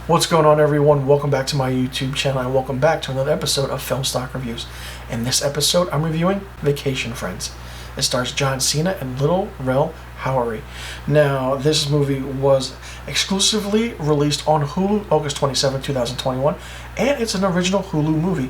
What's going on, everyone? Welcome back to my YouTube channel and welcome back to another episode of Film Stock Reviews. In this episode, I'm reviewing Vacation Friends. It stars John Cena and Little Rel Howery. Now, this movie was exclusively released on Hulu August 27, 2021, and it's an original Hulu movie.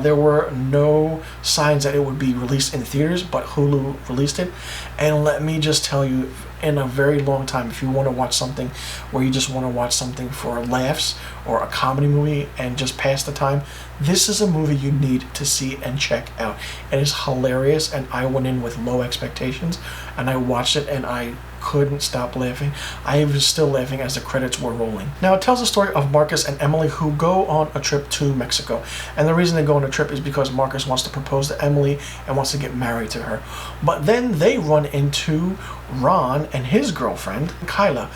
There were no signs that it would be released in theaters, but Hulu released it. And let me just tell you, in a very long time, if you want to watch something where you just want to watch something for laughs or a comedy movie and just pass the time, this is a movie you need to see and check out. It is hilarious, and I went in with low expectations and I watched it and I couldn't stop laughing. I was still laughing as the credits were rolling. Now, it tells the story of Marcus and Emily, who go on a trip to Mexico. And the reason they go on a trip is because Marcus wants to propose to Emily and wants to get married to her. But then they run into Ron and his girlfriend, Kyla.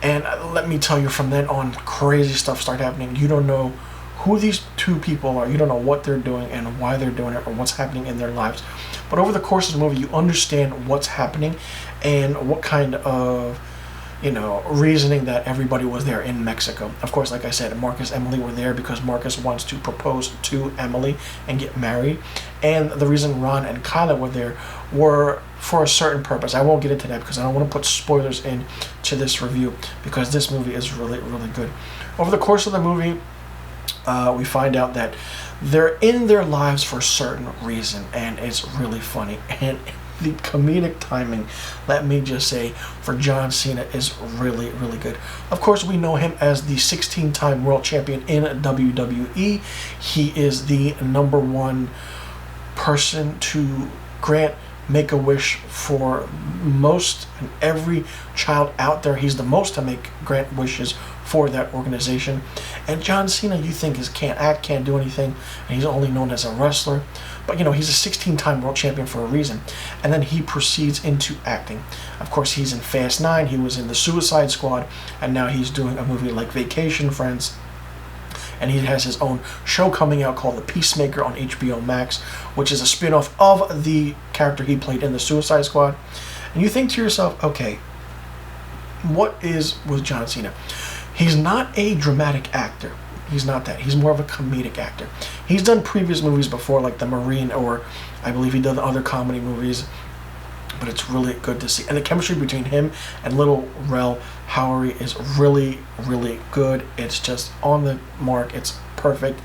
And let me tell you, from then on, crazy stuff started happening. You don't know who these two people are. You don't know what they're doing and why they're doing it or what's happening in their lives. But over the course of the movie, you understand what's happening and what kind of, reasoning that everybody was there in Mexico. Of course, like I said, Marcus and Emily were there because Marcus wants to propose to Emily and get married. And the reason Ron and Kyla were there were for a certain purpose. I won't get into that because I don't want to put spoilers in to this review, because this movie is really, really good. Over the course of the movie, we find out that they're in their lives for a certain reason, and it's really funny. And the comedic timing, let me just say, for John Cena is really, really good. Of course, we know him as the 16-time world champion in WWE. He is the #1 person to grant Make-A-Wish for most and every child out there. He's the most to grant wishes for that organization. And John Cena, you think, can't act, can't do anything, and he's only known as a wrestler. But he's a 16-time world champion for a reason. And then he proceeds into acting. Of course, he's in Fast 9, he was in the Suicide Squad, and now he's doing a movie like Vacation Friends. And he has his own show coming out called The Peacemaker on HBO Max, which is a spin-off of the character he played in the Suicide Squad. And you think to yourself, okay, what is with John Cena? He's not a dramatic actor. He's not that. He's more of a comedic actor. He's done previous movies before, like The Marine, or I believe he did other comedy movies. But it's really good to see. And the chemistry between him and Little Rel Howery is really, really good. It's just on the mark. It's perfect.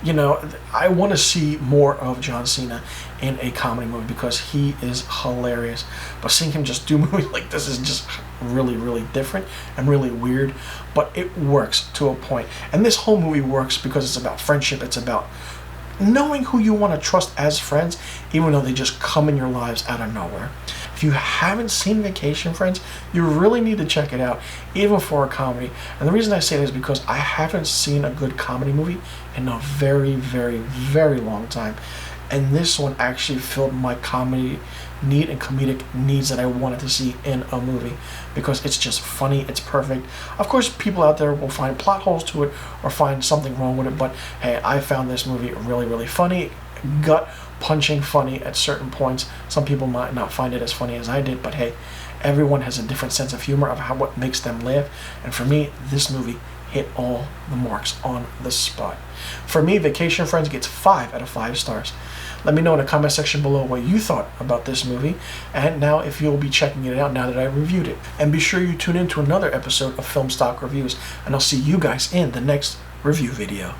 I want to see more of John Cena in a comedy movie because he is hilarious. But seeing him just do movies like this is just really, really different and really weird. But it works to a point. And this whole movie works because it's about friendship. It's about knowing who you want to trust as friends, even though they just come in your lives out of nowhere. If you haven't seen Vacation Friends, you really need to check it out, even for a comedy. And the reason I say that is because I haven't seen a good comedy movie in a very, very, very long time. And this one actually filled my comedy need and comedic needs that I wanted to see in a movie, because it's just funny, it's perfect. Of course, people out there will find plot holes to it or find something wrong with it, but hey, I found this movie really, really funny, gut-punching funny at certain points. Some people might not find it as funny as I did, but hey, everyone has a different sense of humor of what makes them laugh, and for me, this movie hit all the marks on the spot. For me, Vacation Friends gets 5 out of 5 stars. Let me know in the comment section below what you thought about this movie, and now if you'll be checking it out now that I reviewed it. And be sure you tune in to another episode of Film Stock Reviews, and I'll see you guys in the next review video.